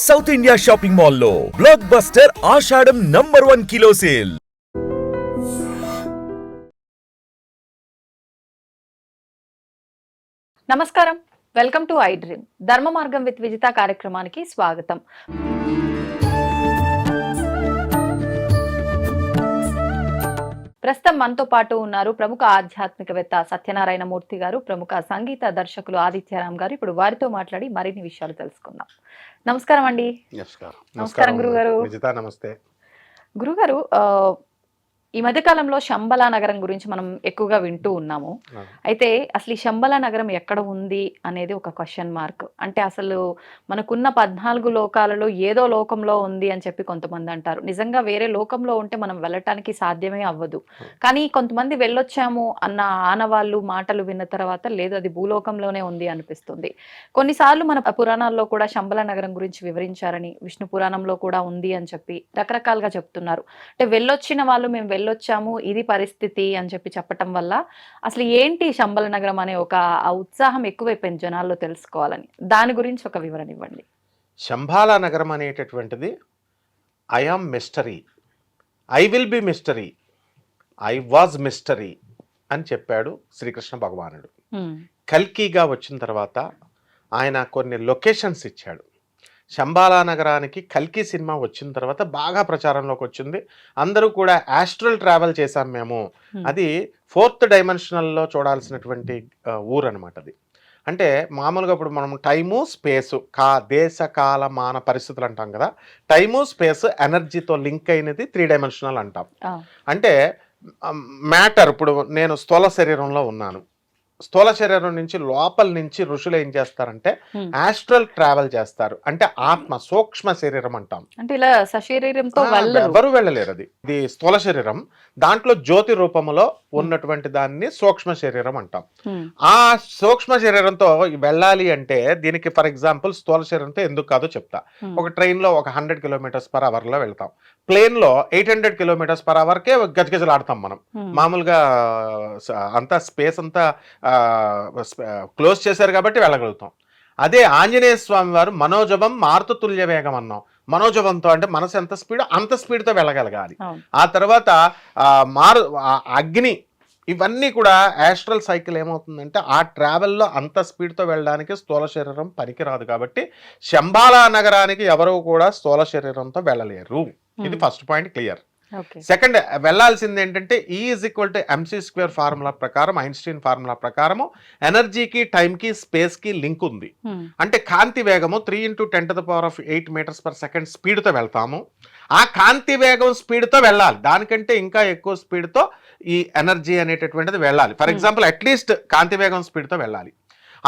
South India shopping మాల్లో block buster ఆషాఢం #1 kilo sale. నమస్కారం, welcome to I dream. ధర్మ మార్గం విత్ విజిత కార్యక్రమానికి స్వాగతం. ప్రస్తుతం మనతో పాటు ఉన్నారు ప్రముఖ ఆధ్యాత్మికవేత్త సత్యనారాయణ మూర్తి గారు, ప్రముఖ సంగీత దర్శకులు ఆదిత్యరామ్ గారు. ఇప్పుడు వారితో మాట్లాడి మరిన్ని విషయాలు తెలుసుకుందాం. నమస్కారం అండి. నమస్కారం గురుగారు. నమస్తే గురుగారు, ఈ మధ్య కాలంలో శంబలా నగరం గురించి మనం ఎక్కువగా వింటూ ఉన్నాము. అయితే అసలు ఈ శంబలా నగరం ఎక్కడ ఉంది అనేది ఒక క్వశ్చన్ మార్క్. అంటే అసలు మనకున్న 14 లోకాలలో ఏదో లోకంలో ఉంది అని చెప్పి కొంతమంది అంటారు. నిజంగా వేరే లోకంలో ఉంటే మనం వెళ్ళటానికి సాధ్యమే అవ్వదు. కానీ కొంతమంది వెళ్ళొచ్చాము అన్న ఆనవాళ్ళు మాటలు విన్న తర్వాత లేదు, అది భూలోకంలోనే ఉంది అనిపిస్తుంది. కొన్నిసార్లు మన పురాణాల్లో కూడా శంబలా నగరం గురించి వివరించారని, విష్ణు పురాణంలో కూడా ఉంది అని చెప్పి రకరకాలుగా చెప్తున్నారు. అంటే వెళ్ళొచ్చిన వాళ్ళు మేము వెళ్ళొచ్చాము, ఇది పరిస్థితి అని చెప్పి చెప్పటం వల్ల అసలు ఏంటి శంబల నగరం అనే ఒక ఉత్సాహం ఎక్కువైపోయింది జనాల్లో తెలుసుకోవాలని. దాని గురించి ఒక వివరణ ఇవ్వండి. శంబాలా నగరం అనేటటువంటిది I am mystery, I will be mystery, I was mystery అని చెప్పాడు శ్రీకృష్ణ భగవానుడు. కల్కిగా వచ్చిన తర్వాత ఆయన కొన్ని లొకేషన్స్ ఇచ్చాడు. శంబాలా నగరానికి కల్కి సినిమా వచ్చిన తర్వాత బాగా ప్రచారంలోకి వచ్చింది. అందరూ కూడా ఆస్ట్రల్ ట్రావెల్ చేశాం మేము. అది 4th డైమెన్షనల్లో చూడాల్సినటువంటి ఊరు అనమాట. అది అంటే మామూలుగా ఇప్పుడు మనం టైము స్పేసు దేశ కాల మాన పరిస్థితులు అంటాం కదా, టైము స్పేస్ ఎనర్జీతో లింక్ అయినది 3 డైమెన్షనల్ అంటాం. అంటే మ్యాటర్, ఇప్పుడు నేను స్థూల శరీరంలో ఉన్నాను, స్థూల శరీరం నుంచి లోపల నుంచి ఋషులు ఏం చేస్తారంటే ఆస్ట్రల్ ట్రావెల్ చేస్తారు. అంటే ఆత్మ సూక్ష్మ శరీరం అంటాం. అంటే ఇలా సశరీరంతో ఎవరు వెళ్ళలేరు. అది ఇది స్థూల శరీరం, దాంట్లో జ్యోతి రూపంలో ఉన్నటువంటి దాన్ని సూక్ష్మ శరీరం అంటాం. ఆ సూక్ష్మ శరీరంతో వెళ్ళాలి అంటే దీనికి ఫర్ ఎగ్జాంపుల్ స్థూల శరీరంతో ఎందుకు కాదో చెప్తా. ఒక ట్రైన్ లో ఒక 100 km/h లో వెళ్తాం, ప్లేన్ లో 800 km/hకే గజగజలాడతాం మనం. మామూలుగా అంతా స్పేస్ అంతా క్లోజ్ చేశారు కాబట్టి వెళ్ళగలుగుతాం. అదే ఆంజనేయ స్వామి వారు మనోజవం మారుతుల్య వేగం అన్నాం. మనోజవంతో అంటే మనసు ఎంత స్పీడ్ అంత స్పీడ్తో వెళ్ళగలగాలి. ఆ తర్వాత అగ్ని, ఇవన్నీ కూడా యాస్ట్రల్ సైకిల్ ఏమవుతుందంటే ఆ ట్రావెల్లో అంత స్పీడ్తో వెళ్ళడానికి స్థూల శరీరం పనికిరాదు. కాబట్టి శంబాలా నగరానికి ఎవరు కూడా స్థూల శరీరంతో వెళ్ళలేరు. ఇది ఫస్ట్ పాయింట్ క్లియర్. సెకండ్, వెళ్ళాల్సింది ఏంటంటే E=mc² ఫార్ములా ప్రకారం, ఐన్స్టీన్ ఫార్ములా ప్రకారము ఎనర్జీకి, టైంకి, స్పేస్కి లింక్ ఉంది. అంటే కాంతి వేగము 3 × 10⁸ m/s స్పీడ్తో వెళ్తాము. ఆ కాంతి వేగం స్పీడ్తో వెళ్ళాలి, దానికంటే ఇంకా ఎక్కువ స్పీడ్తో ఈ ఎనర్జీ అనేటటువంటిది వెళ్ళాలి. ఫర్ ఎగ్జాంపుల్ అట్లీస్ట్ కాంతి వేగం స్పీడ్తో వెళ్ళాలి.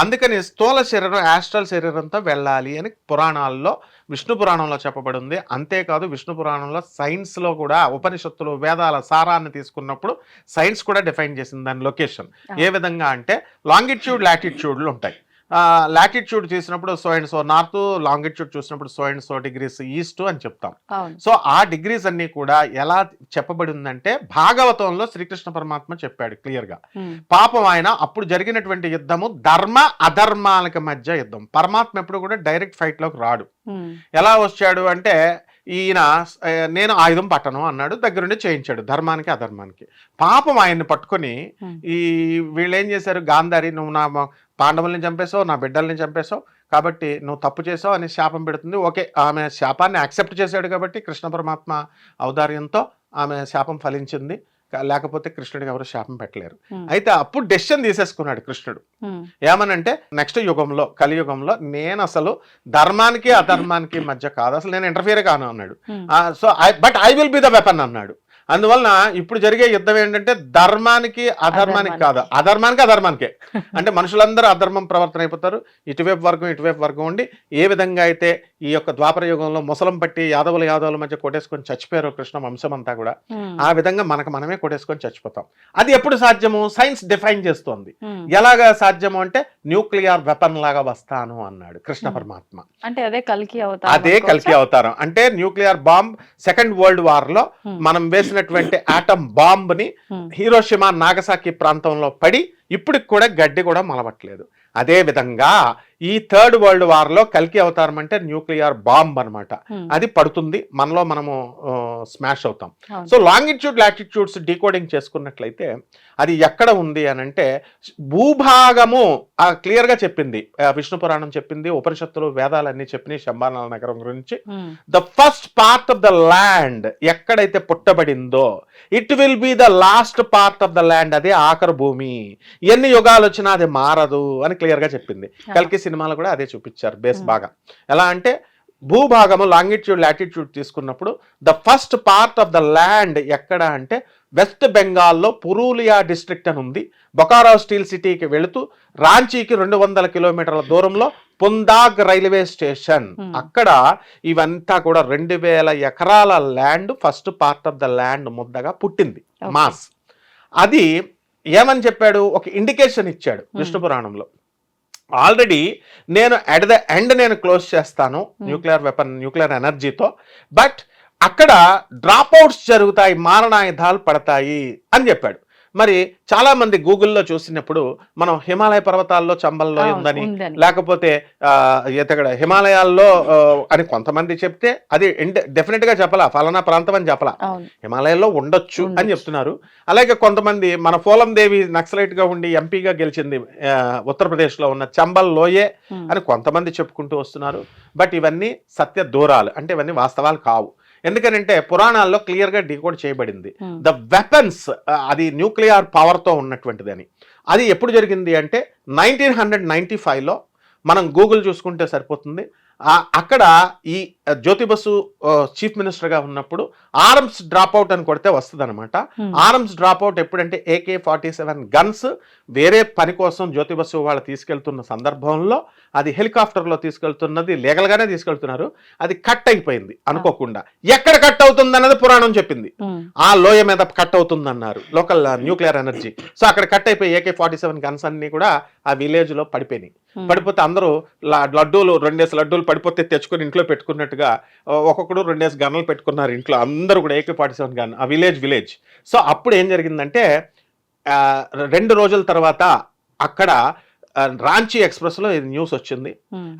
అందుకని స్థూల శరీరం ఆస్ట్రల్ శరీరంతో వెళ్ళాలి అని పురాణాల్లో, విష్ణు పురాణంలో చెప్పబడి ఉంది. అంతేకాదు విష్ణు పురాణంలో సైన్స్లో కూడా, ఉపనిషత్తులు వేదాల సారాన్ని తీసుకున్నప్పుడు సైన్స్ కూడా డిఫైన్ చేసింది దాని లొకేషన్. ఏ విధంగా అంటే లాంగిట్యూడ్, లాటిట్యూడ్లు ఉంటాయి. లాటిట్యూడ్ చూసినప్పుడు so and so north, longitude చూసినప్పుడు so and so degrees east అని చెప్తాం. సో ఆ డిగ్రీస్ అన్ని కూడా ఎలా చెప్పబడి ఉందంటే భాగవతంలో శ్రీకృష్ణ పరమాత్మ చెప్పాడు క్లియర్గా. పాపం ఆయన అప్పుడు జరిగినటువంటి యుద్ధము ధర్మ అధర్మాలకు మధ్య యుద్ధం. పరమాత్మ ఎప్పుడు కూడా డైరెక్ట్ ఫైట్ లోకి రాడు. ఎలా వచ్చాడు అంటే ఈయన నేను ఆయుధం పట్టను అన్నాడు, దగ్గరుండి చేయించాడు ధర్మానికి అధర్మానికి. పాపం ఆయన్ని పట్టుకొని ఈ వీళ్ళు ఏం చేశారు, గాంధారి నువ్వు నా పాండవుల్ని చంపేసావు, నా బిడ్డల్ని చంపేసావు, కాబట్టి నువ్వు తప్పు చేసావు అని శాపం పెడుతుంది. ఓకే, ఆమె శాపాన్ని యాక్సెప్ట్ చేశాడు కాబట్టి కృష్ణ పరమాత్మ ఔదార్యంతో ఆమె శాపం ఫలించింది. లేకపోతే కృష్ణుడికి ఎవరు శాపం పెట్టలేరు. అయితే అప్పుడు డెసిషన్ తీసేసుకున్నాడు కృష్ణుడు. ఏమనంటే నెక్స్ట్ యుగంలో, కలియుగంలో నేను అసలు ధర్మానికి అధర్మానికి మధ్య కాదు, అసలు నేను ఇంటర్ఫియర్ కాను అన్నాడు. So but I will be the weapon అన్నాడు. అందువలన ఇప్పుడు జరిగే యుద్ధం ఏంటంటే ధర్మానికి అధర్మానికి కాదు, అధర్మానికి అధర్మానికే. అంటే మనుషులందరూ అధర్మం ప్రవర్తన అయిపోతారు, ఇటువైపు వర్గం ఉండి ఏ విధంగా అయితే ఈ యొక్క ద్వాపర యుగంలో ముసలం పట్టి యాదవుల మధ్య కొట్టేసుకొని చచ్చిపోయారు కృష్ణ వంశం అంతా కూడా, ఆ విధంగా మనమే కొట్టేసుకొని చచ్చిపోతాం. అది ఎప్పుడు సాధ్యము? సైన్స్ డిఫైన్ చేస్తోంది. ఎలాగా సాధ్యము అంటే న్యూక్లియర్ వెపన్ లాగా వస్తాను అన్నాడు కృష్ణ పరమాత్మ. అంటే అదే కల్కి అవతారం. అంటే nuclear bomb second world war లో మనం వేసినటువంటి ఆటం బాంబ్ ని హీరోషిమా, నాగసాకి ప్రాంతంలో పడి ఇప్పటికి కూడా గడ్డి కూడా మొలవట్లేదు. అదే విధంగా ఈ థర్డ్ వరల్డ్ వార్ లో కల్కి అవతారం అంటే న్యూక్లియర్ బాంబ్ అన్నమాట. అది పడుతుంది, మనలో మనము స్మాష్ అవుతాం. సో లాంగిట్యూడ్ లాటిట్యూడ్స్ డీకోడింగ్ చేసుకున్నట్లయితే అది ఎక్కడ ఉంది అని అంటే భూభాగము క్లియర్ గా చెప్పింది, విష్ణు పురాణం చెప్పింది, ఉపనిషత్తులు వేదాలన్నీ చెప్పినాయి శంబాలా నగరం గురించి. The first part of the land ఎక్కడైతే పుట్టబడిందో it will be the last part of the land, అదే ఆఖరు భూమి, ఎన్ని యుగాలు వచ్చినా అది మారదు అని క్లియర్ గా చెప్పింది. కల్కి సినిమాలో కూడా అదే చూపించారు బేస్ బాగా. ఎలా అంటే భూభాగము లాంగిట్యూడ్ లాటిట్యూడ్ తీసుకున్నప్పుడు the first part of the land ఎక్కడ అంటే వెస్ట్ బెంగాల్లో పురూలియా డిస్ట్రిక్ట్ అని ఉంది. బొకారో స్టీల్ సిటీకి వెళుతూ రాంచీకి 200 కిలోమీటర్ల దూరంలో పుందాగ్ రైల్వే స్టేషన్, అక్కడ ఇవంతా కూడా 2000 ఎకరాల land, first part of the land ముద్దగా పుట్టింది మాస్. అది ఏమని చెప్పాడు, ఒక ఇండికేషన్ ఇచ్చాడు విష్ణు పురాణంలో. ఆల్రెడీ నేను అట్ ద ఎండ్ నేను క్లోజ్ చేస్తాను న్యూక్లియర్ వెపన్, న్యూక్లియర్ ఎనర్జీతో, బట్ అక్కడ డ్రాప్ అవుట్స్ జరుగుతాయి, మారణాయుధాలు పడతాయి అని చెప్పాడు. మరి చాలా మంది గూగుల్లో చూసినప్పుడు మనం హిమాలయ పర్వతాల్లో చంబల్లో ఉందని, లేకపోతే ఇక్కడ హిమాలయాల్లో అని కొంతమంది చెప్తే అది డెఫినెట్ గా చెప్పలా, ఫలానా ప్రాంతం అని చెప్పలా, హిమాలయాల్లో ఉండొచ్చు అని చెప్తున్నారు. అలాగే కొంతమంది మన పోలం దేవి నక్సలైట్ గా ఉండి ఎంపీగా గెలిచింది ఉత్తరప్రదేశ్ లో ఉన్న చంబల్ లోయే అని కొంతమంది చెప్పుకుంటూ వస్తున్నారు. బట్ ఇవన్నీ సత్య దూరాలు, అంటే ఇవన్నీ వాస్తవాలు కావు. ఎందుకనంటే పురాణాల్లో క్లియర్ గా డీకోడ్ చేయబడింది ద వెపన్స్ అది న్యూక్లియర్ పవర్ తో ఉన్నటువంటిది అని. అది ఎప్పుడు జరిగింది అంటే 1995లో మనం గూగుల్ చూసుకుంటే సరిపోతుంది. అక్కడ ఈ జ్యోతి బసు చీఫ్ మినిస్టర్ గా ఉన్నప్పుడు ఆర్మ్స్ డ్రాప్ అవుట్ అని కొడితే వస్తుంది అనమాట. ఆర్మ్స్ డ్రాప్ అవుట్ ఎప్పుడంటే AK-47 గన్స్ వేరే పని కోసం జ్యోతి బసు వాళ్ళు తీసుకెళ్తున్న సందర్భంలో, అది హెలికాప్టర్ లో తీసుకెళ్తున్నది, లీగల్ గానే తీసుకెళ్తున్నారు, అది కట్ అయిపోయింది అనుకోకుండా. ఎక్కడ కట్ అవుతుంది అన్నది పురాణం చెప్పింది, ఆ లోయ మీద కట్ అవుతుంది అన్నారు, లోకల్ న్యూక్లియర్ ఎనర్జీ. సో అక్కడ కట్ అయిపోయి AK-47 గన్స్ అన్ని కూడా ఆ విలేజ్ లో పడిపోయినాయి. పడిపోతే అందరూ లడ్డూలు 2 లడ్డూలు పడిపోతే తెచ్చుకొని ఇంట్లో పెట్టుకున్నట్టుగా ఒక్కొక్కడు 2 గన్నులు పెట్టుకున్నారు ఇంట్లో, అందరూ కూడా AK-47 గన్ ఆ విలేజ్. సో అప్పుడు ఏం జరిగిందంటే 2 రోజుల తర్వాత అక్కడ రాంచీ ఎక్స్ప్రెస్ లో న్యూస్ వచ్చింది.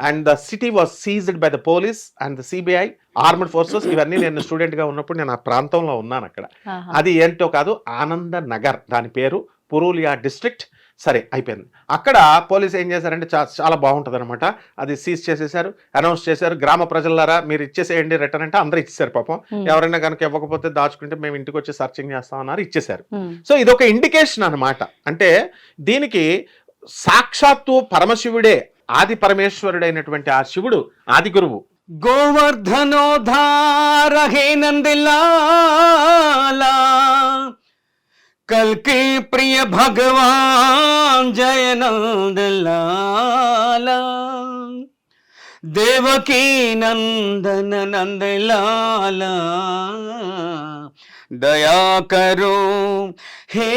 And the city was seized by the police and the CBI armed forces. ఇవన్నీ నేను స్టూడెంట్ గా ఉన్నప్పుడు నేను ఆ ప్రాంతంలో ఉన్నాను అక్కడ. అది ఏంటో కాదు, ఆనంద నగర్ దాని పేరు, పురూలియా డిస్ట్రిక్ట్. సరే అయిపోయింది. అక్కడ పోలీసు ఏం చేశారంటే చాలా బాగుంటుంది అనమాట, అది సీజ్ చేసేసారు, అనౌన్స్ చేశారు, గ్రామ ప్రజలారా మీరు ఇచ్చేసేయండి రిటర్న్ అంటే అందరూ ఇచ్చేసారు. పాపం ఎవరైనా కనుక ఇవ్వకపోతే దాచుకుంటే మేము ఇంటికి వచ్చి సర్చింగ్ చేస్తామన్నారు, ఇచ్చేసారు. సో ఇది ఒక ఇండికేషన్ అనమాట. అంటే దీనికి సాక్షాత్తు పరమశివుడే, ఆది పరమేశ్వరుడైనటువంటి ఆ శివుడు ఆది గురువు. గోవర్ధనోధారహే నందిలాలా కల్కి ప్రియ భగవాన్ జయ నందలాలా దేవకీ నందన నందలాలా दया करो हे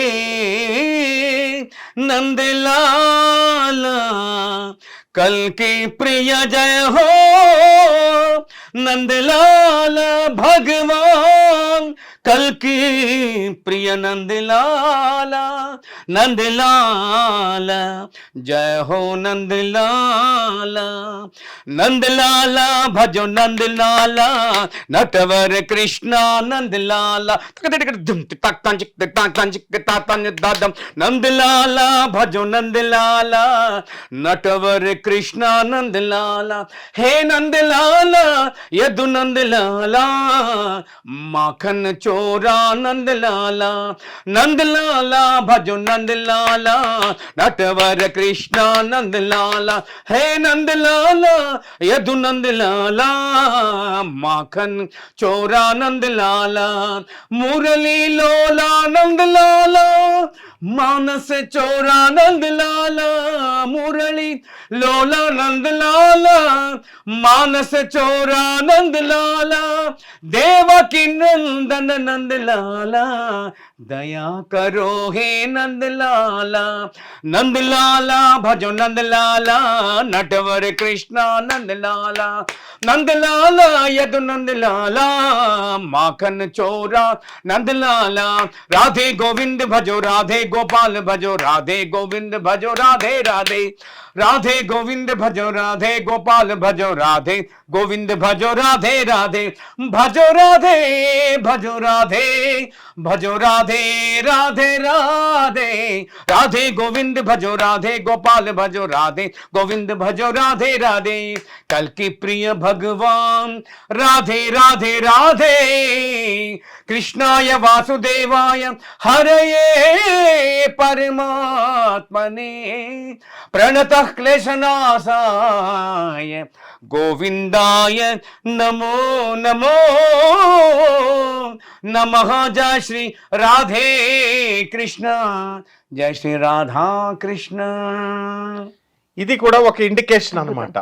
नंदलाला कल की प्रिय जय हो नंदलाला भगवान कल की प्रिय नंदलाला नंदलाला जय हो नंदलाला नंदलाला भजो नंदलाला नटवर कृष्णा नंदलाला नंदलाला भजो नंदलाला नटवर कृष्णा नंदलाला हे नंदलाला यदु नंदलाला माखन चोरा नंदलाला नंदलाला भजो नंदलाला नटवर कृष्णा नंदलाला हे नंदलाला यदु नंदलाला माखन चोरा नंदलाला मुरली लोला नंदलाला मानस चोरा नंदलाला मुरली लोला नंदलाला मानस चोरा नंदलाला देवकी नंदन नंदलाला दया करो हे नंदलाला नंदलाला भजो नंदलाला नटवर कृष्णा नंदलाला नंदलाला यदु नंदलाला माखन चोरा नंदलाला राधे गोविंद भजो राधे गोपाल भजो राधे गोविंद भजो राधे राधे राधे गोविंद भजो राधे गोपाल भजो राधे गोविंद भजो राधे राधे भजो राधे भजो राधे भजो राधे राधे राधे राधे गोविंद भजो राधे गोपाल भजो राधे गोविंद भजो राधे राधे कल की प्रिय भगवान राधे राधे राधे कृष्णाय वासुदेवाय हरये परमात्मने प्रणतः क्लेशनाशाय गोविंदाय नमो नमो नमः जय श्री राधे कृष्ण जय श्री राधा कृष्ण ఇది కూడా ఒక ఇండికేషన్ అన్నమాట.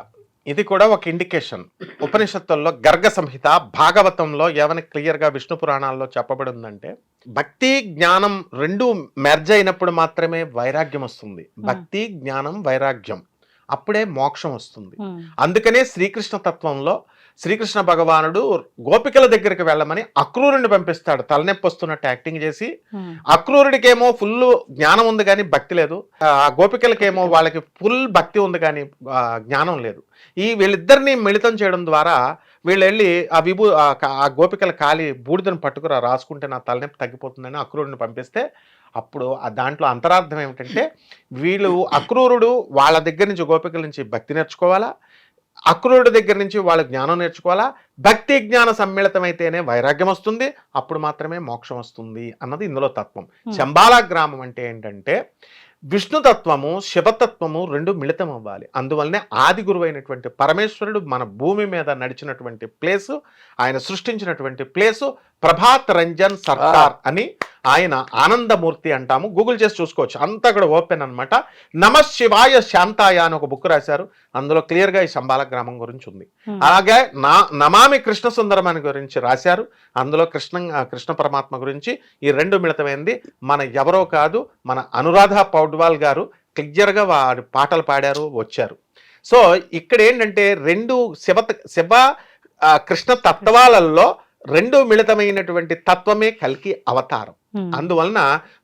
ఇది కూడా ఒక ఇండికేషన్. ఉపనిషత్తుల్లో గర్గ సంహిత, భాగవతంలో ఏమని క్లియర్గా విష్ణు పురాణాల్లో చెప్పబడి ఉందంటే, భక్తి జ్ఞానం రెండు మెర్జ్ అయినప్పుడు మాత్రమే వైరాగ్యం వస్తుంది. భక్తి జ్ఞానం వైరాగ్యం, అప్పుడే మోక్షం వస్తుంది. అందుకనే శ్రీకృష్ణ తత్వంలో శ్రీకృష్ణ భగవానుడు గోపికల దగ్గరికి వెళ్ళమని అక్రూరుని పంపిస్తాడు, తలనొప్పి వస్తున్నట్టు యాక్టింగ్ చేసి. అక్రూరుడికేమో ఫుల్ జ్ఞానం ఉంది కానీ భక్తి లేదు, ఆ గోపికలకేమో వాళ్ళకి ఫుల్ భక్తి ఉంది కానీ జ్ఞానం లేదు. వీళ్ళిద్దరిని మిళితం చేయడం ద్వారా వీళ్ళు వెళ్ళి ఆ ఆ గోపికల కాలి బూడిదను పట్టుకురా, రాసుకుంటే నా తలనొప్పి తగ్గిపోతుందని అక్రూరుని పంపిస్తే, అప్పుడు దాంట్లో అంతరార్థం ఏమిటంటే, వీళ్ళు అక్రూరుడు వాళ్ళ దగ్గర నుంచి గోపికల నుంచి భక్తి నేర్చుకోవాలా, అక్రూరుడి దగ్గర నుంచి వాళ్ళ జ్ఞానం నేర్చుకోవాలా. భక్తి జ్ఞాన సమ్మిళితమైతేనే వైరాగ్యం వస్తుంది, అప్పుడు మాత్రమే మోక్షం వస్తుంది అన్నది ఇందులో తత్వం. శంబాలా గ్రామం అంటే ఏంటంటే, విష్ణుతత్వము శివతత్వము రెండు మిళితం అవ్వాలి. అందువల్లనే ఆది గురువైనటువంటి పరమేశ్వరుడు మన భూమి మీద నడిచినటువంటి ప్లేసు, ఆయన సృష్టించినటువంటి ప్లేసు ప్రభాత్ రంజన్ సర్కార్ అని ఆయన ఆనందమూర్తి అంటాము. గూగుల్ చేసి చూసుకోవచ్చు, అంతా కూడా ఓపెన్ అనమాట. నమ శివాయ శాంతాయ అని ఒక బుక్ రాశారు, అందులో క్లియర్గా ఈ శంబాల గ్రామం గురించి ఉంది. అలాగే నమామి కృష్ణ సుందరం అని గురించి రాశారు, అందులో కృష్ణ పరమాత్మ గురించి ఈ రెండు మిళితమైంది. మన ఎవరో కాదు, మన అనురాధ పౌడ్వాల్ గారు క్లియర్గా వారి పాటలు పాడారు, వచ్చారు. సో ఇక్కడ ఏంటంటే, రెండు శివ కృష్ణ తత్వాలలో రెండు మిళితమైనటువంటి తత్వమే కల్కి అవతారం. అందువలన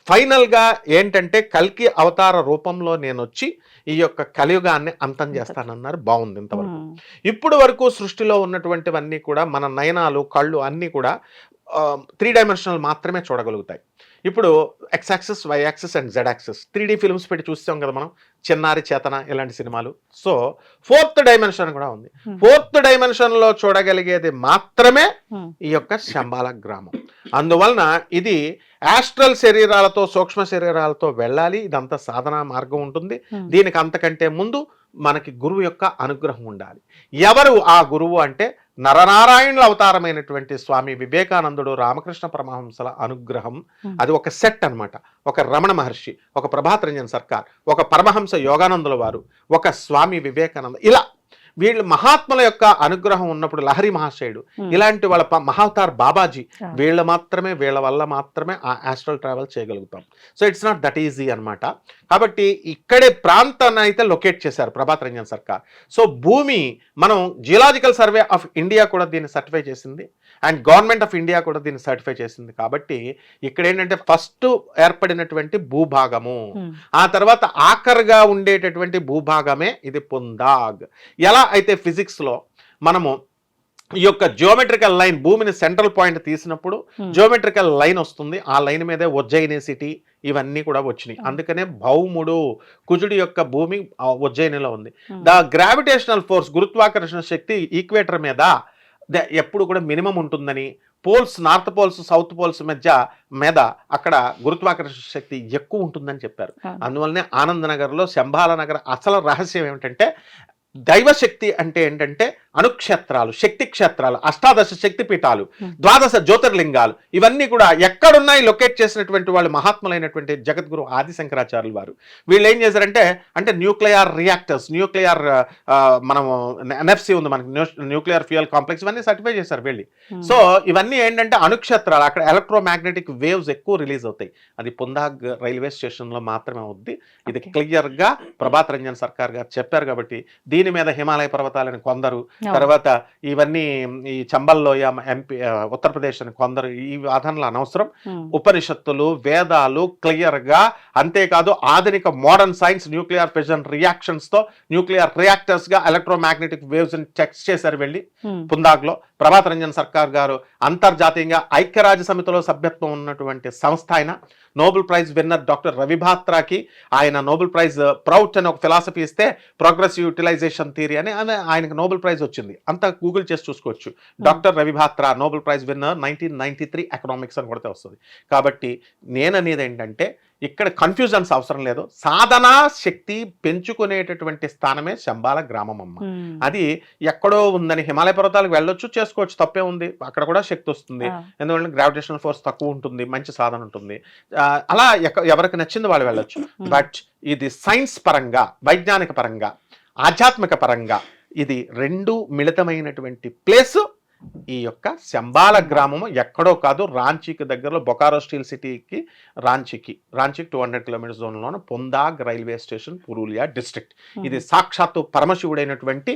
ఫైనల్ గా ఏంటంటే, కల్కి అవతార రూపంలో నేను వచ్చి ఈ యొక్క కలియుగాన్ని అంతం చేస్తానన్నారు. బాగుంది. ఇంతవరకు ఇప్పుడు వరకు సృష్టిలో ఉన్నటువంటివన్నీ కూడా మన నయనాలు కళ్ళు అన్నీ కూడా 3 డైమెన్షనల్ మాత్రమే చూడగలుగుతాయి. ఇప్పుడు X axis, Y axis and Z axis 3D films పెట్టి చూస్తాం కదా మనం, చిన్నారి, చేతన ఇలాంటి సినిమాలు. సో 4th డైమెన్షన్ కూడా ఉంది. 4th డైమెన్షన్లో చూడగలిగేది మాత్రమే ఈ యొక్క శంబాల గ్రామం. అందువలన ఇది యాస్ట్రల్ శరీరాలతో సూక్ష్మ శరీరాలతో వెళ్ళాలి. ఇదంతా సాధనా మార్గం ఉంటుంది. దీనికి అంతకంటే ముందు మనకి గురువు యొక్క అనుగ్రహం ఉండాలి. ఎవరు ఆ గురువు అంటే, నరనారాయణుల అవతారమైనటువంటి స్వామి వివేకానందుడు, రామకృష్ణ పరమహంసల అనుగ్రహం. అది ఒక సెట్ అన్నమాట. ఒక రమణ మహర్షి, ఒక ప్రభాత్ రంజన్ సర్కార్, ఒక పరమహంస యోగానందుల వారు, ఒక స్వామి వివేకానంద, ఇలా వీళ్ళు మహాత్ముల యొక్క అనుగ్రహం ఉన్నప్పుడు, లహరి మహాశయుడు, ఇలాంటి వాళ్ళ మహావతార్ బాబాజీ, వీళ్ళ వల్ల మాత్రమే ఆ ఆస్ట్రల్ ట్రావెల్ చేయగలుగుతాం. So it's not that easy అనమాట. కాబట్టి ఇక్కడే ప్రాంతాన్ని అయితే లొకేట్ చేశారు ప్రభాత్ రంజన్ సర్కార్. సో భూమి, మనం జియోలాజికల్ సర్వే ఆఫ్ ఇండియా కూడా దీన్ని సర్టిఫై చేసింది, అండ్ గవర్నమెంట్ ఆఫ్ ఇండియా కూడా దీన్ని సర్టిఫై చేసింది. కాబట్టి ఇక్కడ ఏంటంటే, ఫస్ట్ ఏర్పడినటువంటి భూభాగము, ఆ తర్వాత ఆఖరుగా ఉండేటటువంటి భూభాగమే ఇది పుందాగ్. ఎలా అయితే ఫిజిక్స్ లో మనము ఈ యొక్క జియోమెట్రికల్ లైన్, భూమిని సెంట్రల్ పాయింట్ తీసినప్పుడు జియోమెట్రికల్ లైన్ వస్తుంది, ఆ లైన్ మీదే ఉజ్జయిని సిటీ ఇవన్నీ కూడా వచ్చినాయి. అందుకనే భౌముడు, కుజుడి యొక్క భూమి ఉజ్జయినిలో ఉంది. ద గ్రావిటేషనల్ ఫోర్స్, గురుత్వాకర్షణ శక్తి ఈక్వేటర్ మీద ఎప్పుడు కూడా మినిమం ఉంటుందని, poles, north poles south poles మీద అక్కడ గురుత్వాకర్షణ శక్తి ఎక్కువ ఉంటుందని చెప్పారు. అందువల్లనే ఆనందనగర్లో శంబాల నగర అసలు రహస్యం ఏమిటంటే, దైవశక్తి అంటే ఏంటంటే అనుక్షేత్రాలు, శక్తి క్షేత్రాలు, 18 శక్తి పీఠాలు, 12 జ్యోతిర్లింగాలు, ఇవన్నీ కూడా ఎక్కడున్నాయి లొకేట్ చేసినటువంటి వాళ్ళు మహాత్ములైనటువంటి జగద్గురు ఆది శంకరాచార్యులు వారు. వీళ్ళు ఏం చేశారంటే, అంటే న్యూక్లియర్ రియాక్టర్స్, న్యూక్లియర్ మనము ఎన్ఎఫ్సి ఉంది మనకి, న్యూక్లియర్ ఫ్యూయల్ కాంప్లెక్స్, ఇవన్నీ సర్టిఫై చేశారు వెళ్ళి. సో ఇవన్నీ ఏంటంటే అనుక్షేత్రాలు, అక్కడ ఎలక్ట్రోమాగ్నెటిక్ వేవ్స్ ఎక్కువ రిలీజ్ అవుతాయి. అది పుందాగ్ రైల్వే స్టేషన్లో మాత్రమే అవుద్ది. ఇది క్లియర్గా ప్రభాత్ రంజన్ సర్కార్ గారు చెప్పారు. కాబట్టి దీని మీద హిమాలయ పర్వతాలని కొందరు, తర్వాత ఇవన్నీ ఈ చంబల్లోయ ఎంపీ ఉత్తరప్రదేశ్ అని కొందరు ఈ వాదనలు అనవసరం. ఉపనిషత్తులు వేదాలు క్లియర్ గా, అంతేకాదు ఆధునిక modern science nuclear fission reactions తో న్యూక్లియర్ రియాక్టర్స్ గా ఎలక్ట్రోమాగ్నెటిక్ వేవ్స్ ని టెస్ట్ చేశారు వెళ్ళి పుందాక్ లో. ప్రభాత్ రంజన్ సర్కార్ గారు అంతర్జాతీయంగా ఐక్యరాజ్య సమితిలో సభ్యత్వం ఉన్నటువంటి సంస్థ ఆయన. Nobel prize winner doctor Ravi భాత్రాకి ఆయన నోబెల్ ప్రైజ్ ప్రౌట్ అని ఒక ఫిలాసఫీ ఇస్తే ప్రోగ్రెసివ్ యూటిలైజేషన్ థియరీ అని ఆయనకు నోబెల్ ప్రైజ్ వచ్చింది. అంతా గూగుల్ చేసి చూసుకోవచ్చు. Doctor Ravi Batra Nobel prize winner 1993 economics అని కొడితే వస్తుంది. కాబట్టి నేననేది ఏంటంటే ఇక్కడ కన్ఫ్యూజన్స్ అవసరం లేదు. సాధనా శక్తి పెంచుకునేటటువంటి స్థానమే శంబాల గ్రామం అమ్మ. అది ఎక్కడో ఉందని హిమాలయ పర్వతాలకు వెళ్ళొచ్చు, చేసుకోవచ్చు, తప్పే ఉంది. అక్కడ కూడా శక్తి వస్తుంది, ఎందుకంటే గ్రావిటేషనల్ ఫోర్స్ తక్కువ ఉంటుంది, మంచి సాధన ఉంటుంది. అలా ఎవరికి నచ్చింది వాళ్ళు వెళ్ళొచ్చు. బట్ ఇది సైన్స్ పరంగా, వైజ్ఞానిక పరంగా, ఆధ్యాత్మిక పరంగా ఇది రెండు మిళితమైనటువంటి ప్లేస్ ఈ యొక్క శంబాల గ్రామము. ఎక్కడో కాదు, రాంచీకి దగ్గరలో బొకారో స్టీల్ సిటీకి రాంచీకి 200 కిలోమీటర్స్ జోన్లోనే Pundag railway station, Purulia district. ఇది సాక్షాత్తు పరమశివుడైనటువంటి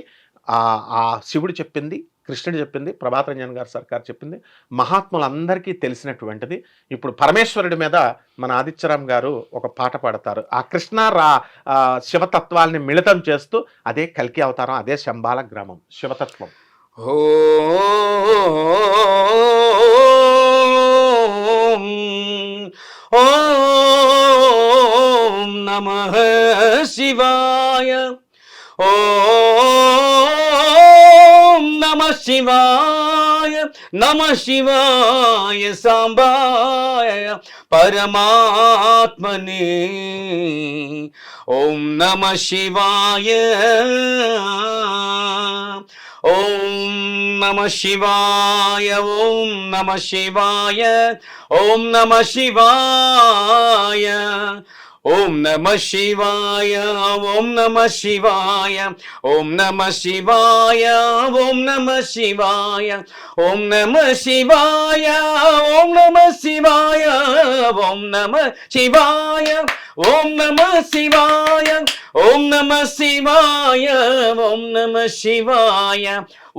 ఆ శివుడు చెప్పింది, కృష్ణుడు చెప్పింది, ప్రభాత్ రంజన్ గారు సర్కార్ చెప్పింది, మహాత్ములందరికీ తెలిసినటువంటిది. ఇప్పుడు పరమేశ్వరుడి మీద మన ఆదిత్యరామ్ గారు ఒక పాట పాడతారు. ఆ కృష్ణ శివతత్వాల్ని మిళితం చేస్తూ అదే కల్కి అవతారం, అదే శంబాల గ్రామం, శివతత్వం. ఓం నమః శివాయ, ఓం నమః శివాయ, నమః శివాయ సాంబాయ పరమాత్మనే. ఓం నమః శివాయ, ఓం నమః శివాయ, ఓం నమః శివాయ, ఓం నమః శివాయ, ఓం నమః శివాయ, ఓం నమః శివాయ, ఓం నమః శివాయ, ఓం నమః శివాయ, ఓం నమః శివాయ, ఓం నమః శివాయ, ఓం నమః శివాయ, ఓం నమః శివాయ, ఓం నమః శివాయ, ఓం నమః శివాయ,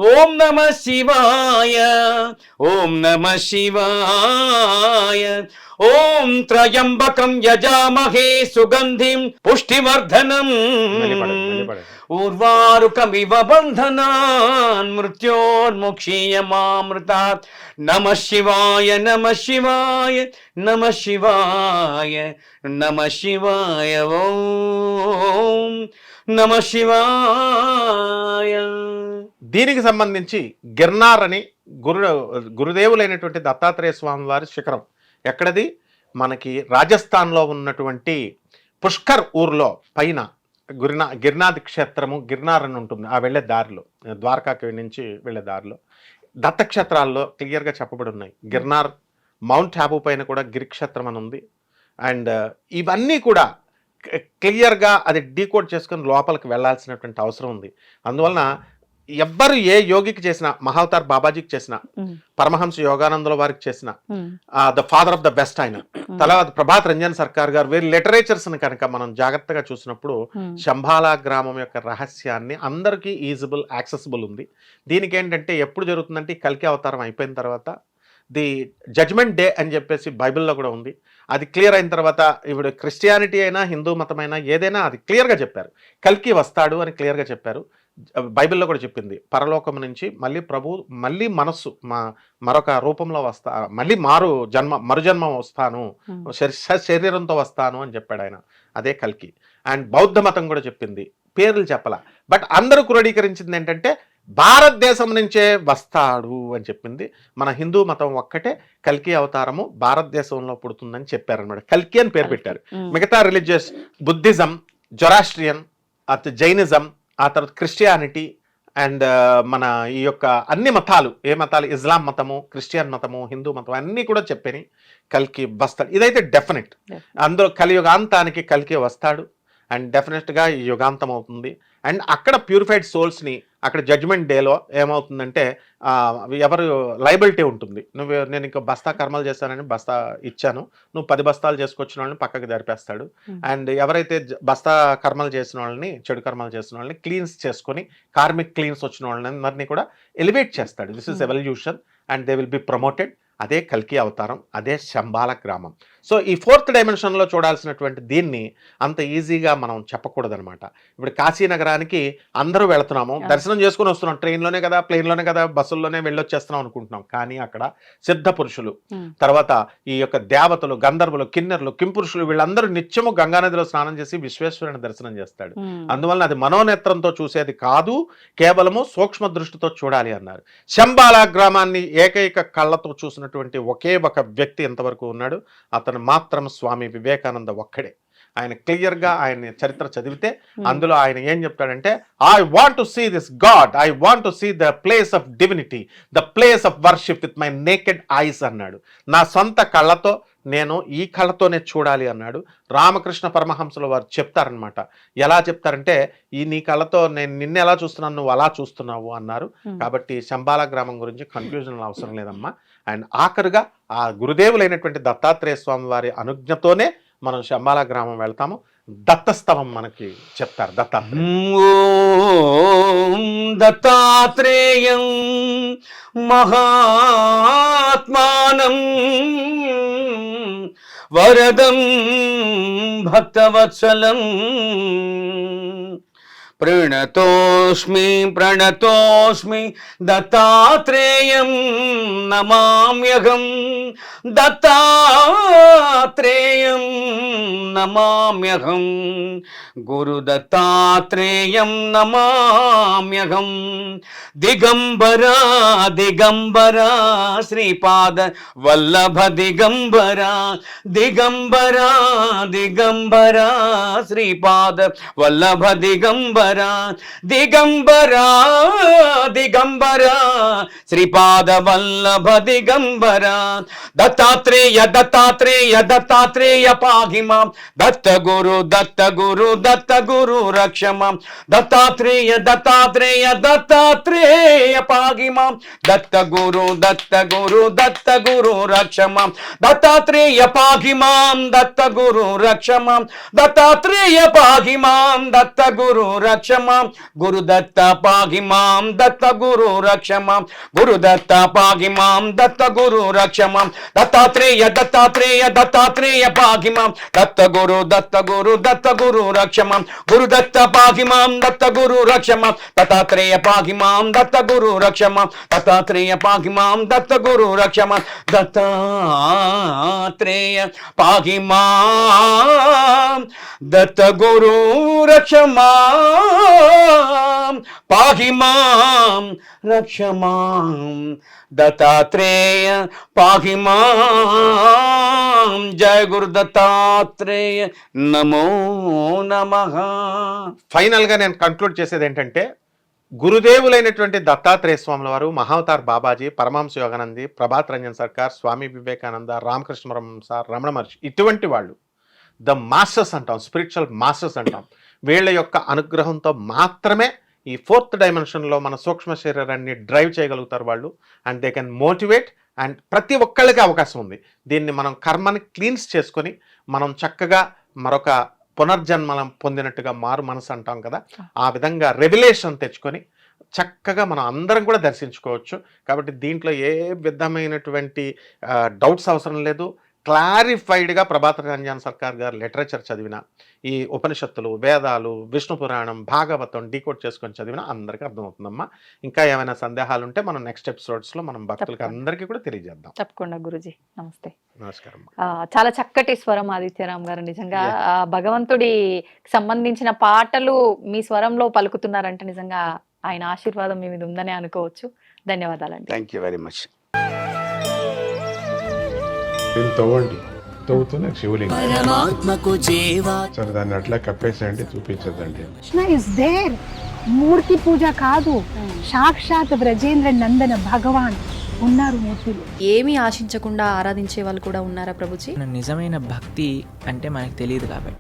ఓం నమః శివాయ, ఓం నమః శివాయ. ఓం త్రయంబకం యజామహే సుగంధిం పుష్టివర్ధనం, ఊర్వారుకమివ బంధనాన్ మృత్యోర్ముక్షీయమామృతాత్. నమః శివాయ, నమః శివాయ, నమః శివాయ, నమః శివాయ, ఓం నమః శివాయ. దీనికి సంబంధించి గిర్నార్ అని గురుదేవులైనటువంటి దత్తాత్రేయ స్వామి వారి శిఖరం ఎక్కడది? మనకి రాజస్థాన్లో ఉన్నటువంటి పుష్కర్ ఊర్లో పైన గిర్నాథ్ క్షేత్రము, గిర్నార్ అని ఉంటుంది. ఆ వెళ్ళే దారిలో, ద్వారకాకి నుంచి వెళ్ళే దారిలో దత్తక్షేత్రాల్లో క్లియర్గా చెప్పబడి ఉన్నాయి. గిర్నార్, మౌంట్ హ్యాబు పైన కూడా గిరిక్షేత్రం అని ఉంది. అండ్ ఇవన్నీ కూడా క్లియర్గా అది డీకోడ్ చేసుకొని లోపలికి వెళ్ళాల్సినటువంటి అవసరం ఉంది. అందువలన ఎవ్వరు ఏ యోగికి చేసిన, మహావతార్ బాబాజీకి చేసిన, పరమహంస యోగానందుల వారికి చేసిన, the father of the best ఆయన, తర్వాత ప్రభాత్ రంజన్ సర్కార్ గారు, వీరి లిటరేచర్స్ ని కనుక మనం జాగ్రత్తగా చూసినప్పుడు శంబాలా గ్రామం యొక్క రహస్యాన్ని అందరికీ ఈజిబుల్, యాక్సెసిబుల్ ఉంది. దీనికి ఏంటంటే ఎప్పుడు జరుగుతుందంటే కల్కి అవతారం అయిపోయిన తర్వాత ది జడ్జ్మెంట్ డే అని చెప్పేసి బైబిల్లో కూడా ఉంది. అది క్లియర్ అయిన తర్వాత ఇప్పుడు క్రిస్టియానిటీ అయినా హిందూ మతమైనా ఏదైనా అది క్లియర్గా చెప్పారు. కల్కి వస్తాడు అని క్లియర్గా చెప్పారు. బైబిల్లో కూడా చెప్పింది, పరలోకం నుంచి మళ్ళీ మళ్ళీ మనస్సు మరొక రూపంలో వస్తా, మళ్ళీ మరుజన్మ వస్తాను, శరీరంతో వస్తాను అని చెప్పాడు ఆయన. అదే కల్కి. అండ్ బౌద్ధ మతం కూడా చెప్పింది, పేర్లు చెప్పలా, బట్ అందరూ క్రోడీకరించింది ఏంటంటే భారతదేశం నుంచే వస్తాడు అని చెప్పింది. మన హిందూ మతం ఒక్కటే కల్కి అవతారము భారతదేశంలో పుడుతుందని చెప్పారనమాట. కల్కి అని పేరు పెట్టారు. మిగతా రిలీజియస్, బుద్ధిజం, జొరాస్ట్రియన్, జైనిజం, ఆ తర్వాత క్రిస్టియానిటీ అండ్ మన ఈ యొక్క అన్ని మతాలు, ఏ మతాలు, ఇస్లాం మతము, క్రిస్టియన్ మతము, హిందూ మతం అన్నీ కూడా చెప్పని కల్కి వస్తాడు. ఇదైతే డెఫినెట్. అందులో కలియుగాంతానికి కల్కి వస్తాడు అండ్ డెఫినెట్గా ఈ యుగాంతం అవుతుంది. అండ్ అక్కడ ప్యూరిఫైడ్ సోల్స్ని అక్కడ జడ్జ్మెంట్ డేలో ఏమవుతుందంటే ఎవరు లైబిలిటీ ఉంటుంది. నేను ఇంకా బస్తా కర్మలు చేస్తానని బస్తా ఇచ్చాను, నువ్వు 10 బస్తాలు చేసుకొచ్చిన వాళ్ళని పక్కకి జరిపేస్తాడు. అండ్ ఎవరైతే బస్తా కర్మలు చేసిన వాళ్ళని, చెడు కర్మలు చేసిన వాళ్ళని క్లీన్స్ చేసుకొని కార్మిక్ క్లీన్స్ వచ్చిన వాళ్ళని అందరినీ కూడా ఎలివేట్ చేస్తాడు. This is evolution and they will be promoted. అదే కల్కి అవతారం, అదే శంబాల గ్రామం. సో ఈ 4th డైమెన్షన్లో చూడాల్సినటువంటి దీన్ని అంత ఈజీగా మనం చెప్పకూడదనమాట. ఇప్పుడు కాశీనగరానికి అందరూ వెళుతున్నాము, దర్శనం చేసుకుని వస్తున్నాం, ట్రైన్లోనే కదా, ప్లేన్లోనే కదా, బస్సుల్లోనే వెళ్ళొచ్చేస్తున్నాం అనుకుంటున్నాం. కానీ అక్కడ సిద్ధ పురుషులు, తర్వాత ఈ యొక్క దేవతలు, గంధర్వులు, కిన్నెరులు, కింపురుషులు వీళ్ళందరూ నిత్యము గంగానదిలో స్నానం చేసి విశ్వేశ్వరుని దర్శనం చేస్తాడు. అందువలన అది మనోనేత్రంతో చూసేది కాదు, కేవలము సూక్ష్మ దృష్టితో చూడాలి అన్నారు. శంబాల గ్రామాన్ని ఏకైక కళ్ళతో చూసినటువంటి ఒకే ఒక వ్యక్తి ఎంతవరకు ఉన్నాడు, అతను మాత్రం స్వామి వివేకానంద ఒక్కడే. ఆయన క్లియర్గా ఆయన చరిత్ర చదివితే అందులో ఆయన ఏం చెప్తాడంటే, I want to see this god, I want to see the place of divinity, the place of worship with my naked eyes అన్నాడు. నా సొంత కళ్ళతో, నేను ఈ కళ్ళతోనే చూడాలి అన్నాడు. రామకృష్ణ పరమహంసలు వారు చెప్తారనమాట. ఎలా చెప్తారంటే, ఈ నీ కళ్ళతో నేను నిన్ను ఎలా చూస్తున్నాను, నువ్వు అలా చూస్తున్నావు అన్నారు. కాబట్టి శంబాల గ్రామం గురించి కన్ఫ్యూజన్ అవసరం లేదమ్మా. అండ్ ఆఖరుగా ఆ గురుదేవులైనటువంటి దత్తాత్రేయ స్వామి వారి అనుజ్ఞతోనే మనం శంబాల గ్రామం వెళ్తాము. దత్తస్తవం మనకి చెప్తారు దత్తాత్రేయం మహాత్మానం వరదం భక్తవత్సలం ప్రణతోస్మి దత్తాత్రేయం నమామ్యహం, దత్తాత్రేయం నమామ్యహం, గురు దత్తాత్రేయం నమామ్యహం. దిగంబరా దిగంబరా శ్రీపాద వల్లభ దిగంబరా, దిగంబరా దిగంబరా శ్రీపాద వల్లభ దిగంబరా, దిగంబరా దిగంబరా శ్రీపాద వల్లభ దిగంబరా. దత్తాత్రేయ దత్తాత్రేయ దత్తాత్రేయ పాహి మాం, దత్త గురు దత్త గురు దత్త గురు రక్ష మాం. దత్తాత్రేయ దత్తాత్రేయ దత్తాత్రేయ పాహి మాం, దత్త గురు దత్త గురు దత్త గురు రక్ష మాం. దత్తాత్రేయ పాహి మాం, దత్త గురు రక్ష మాం. దత్తాత్రేయ పాహి మాం, దత్త గురు రక్ష మాం. గురు దత్త పాహి మాం, దత్త గురు రక్ష మాం. గురు దత్త పాహి మాం, దత్త గురు రక్ష మాం. దత్తాత్రేయ దత్తాత్రేయ దత్తాత్రేయ పాహి మాం, దత్త గురు దత్త గురు దత్త గురు రక్ష మాం. గురు దత్త పాహి మాం, దత్త గురు రక్ష మాం. దత్తాత్రేయ పాహి మాం, దత్త గురు రక్ష మాం. దత్తాత్రేయ పాహి మాం, దత్త గురు రక్ష మాం. దత్తాత్రేయ పాహి మాం, దత్త గురు రక్ష మాం. పాహి మాం రక్ష మాం. దత్తాత్రేయ పాహి మాం. జయ గురు దత్తాత్రేయ, నమో నమః. ఫైనల్గా నేను కంక్లూడ్ చేసేది ఏంటంటే, గురుదేవులైనటువంటి దత్తాత్రేయ స్వాముల వారు, మహావతార్ బాబాజీ, పరమహంస యోగానంది, ప్రభాత్ రంజన్ సర్కార్, స్వామి వివేకానంద, రామకృష్ణ పరమహంస, రమణ మహర్షి, ఇటువంటి వాళ్ళు ద మాస్టర్స్ అంటాం, స్పిరిచువల్ మాస్టర్స్ అంటాం. వీళ్ళ యొక్క అనుగ్రహంతో మాత్రమే ఈ 4th డైమెన్షన్లో మన సూక్ష్మ శరీరాన్ని డ్రైవ్ చేయగలుగుతారు వాళ్ళు. And they can motivate. And ప్రతి ఒక్కళ్ళకి అవకాశం ఉంది. దీన్ని మనం కర్మని క్లీన్స్ చేసుకొని మనం చక్కగా మరొక పునర్జన్మలం పొందినట్టుగా మారు మనసు అంటాం కదా, ఆ విధంగా రెవల్యూషన్ తెచ్చుకొని చక్కగా మనం అందరం కూడా దర్శించుకోవచ్చు. కాబట్టి దీంట్లో ఏ విధమైనటువంటి డౌట్స్ అవసరం లేదు. క్లారిఫైడ్గా ప్రభాత్ రంజన్ సర్కార్ గారు లిటరేచర్ చదివిన, ఈ ఉపనిషత్తులు, వేదాలు, విష్ణు పురాణం, భాగవతం డీకోడ్ చేసుకొని చదివిన అందరికీ అర్థమవుతుందమ్మా. ఇంకా ఏమైనా సందేహాలు ఉంటే మనం నెక్స్ట్ ఎపిసోడ్స్లో మనం భక్తులకి అందరికీ కూడా తెలియజేద్దాం. తప్పకుండా గురుజీ. నమస్తే. నమస్కారం. చాలా చక్కటి స్వరం ఆదిత్యరామ్ గారు. నిజంగా భగవంతుడి సంబంధించిన పాటలు మీ స్వరంలో పలుకుతున్నారంటే నిజంగా ఆయన ఆశీర్వాదం మీ మీద ఉందని అనుకోవచ్చు. ధన్యవాదాలండి. Thank you very much. దీన్ని తవ్వండి, తవ్వుతూనే శివలింగం. సరే దాన్ని అట్లా కప్పేసేయండి, చూపించదండి. Krishna is there. మూర్తి పూజ కాదు, సాక్షాత్ బ్రజేంద్ర నందన భగవాన్ ఉన్నారు మూర్తిలో. ఏమీ ఆశించకుండా ఆరాధించే వాళ్ళు కూడా ఉన్నారా ప్రభుజీ? నిజమైన భక్తి అంటే మనకు తెలియదు కాబట్టి